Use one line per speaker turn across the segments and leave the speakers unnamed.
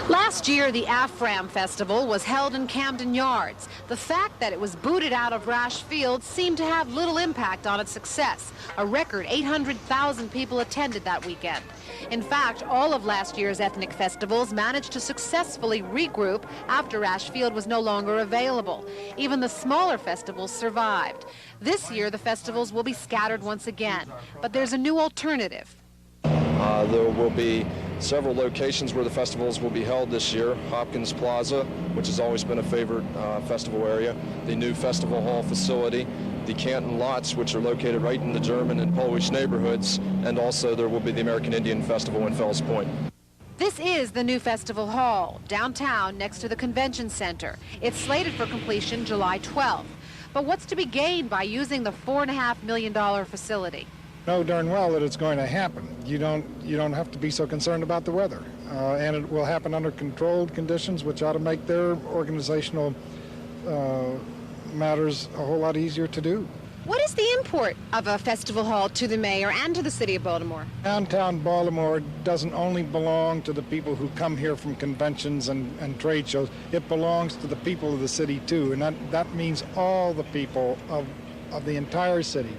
Last year, the AFRAM Festival was held in Camden Yards. The fact that it was booted out of Rash Field seemed to have little impact on its success. A record 800,000 people attended that weekend. In fact, all of last year's ethnic festivals managed to successfully regroup after Rash Field was no longer available. Even the smaller festivals survived. This year, the festivals will be scattered once again, but there's a new alternative.
There will be several locations where the festivals will be held this year. Hopkins Plaza, which has always been a favorite festival area, the new Festival Hall facility, the Canton lots, which are located right in the German and Polish neighborhoods, and also there will be the American Indian Festival in Fells Point.
This is the new Festival Hall, downtown next to the Convention Center. It's slated for completion July 12th. But what's to be gained by using the $4.5 million facility?
Know darn well that it's going to happen. You don't have to be so concerned about the weather, and it will happen under controlled conditions, which ought to make their organizational matters a whole lot easier to do.
What is the import of a festival hall to the mayor and to the city of Baltimore?
Downtown Baltimore doesn't only belong to the people who come here from conventions and trade shows. It belongs to the people of the city too, and that means all the people of the entire city.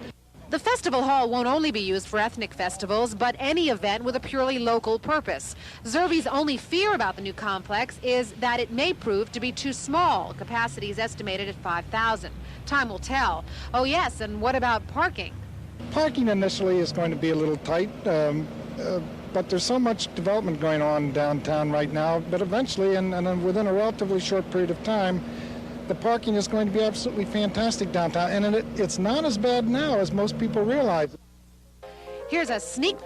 The festival hall won't only be used for ethnic festivals, but any event with a purely local purpose. Zerbe's only fear about the new complex is that it may prove to be too small. Capacity is estimated at 5,000. Time will tell. Oh yes, and what about parking?
Parking initially is going to be a little tight, but there's so much development going on downtown right now, but eventually, and within a relatively short period of time, the parking is going to be absolutely fantastic downtown, and it's not as bad now as most people realize.
Here's a sneak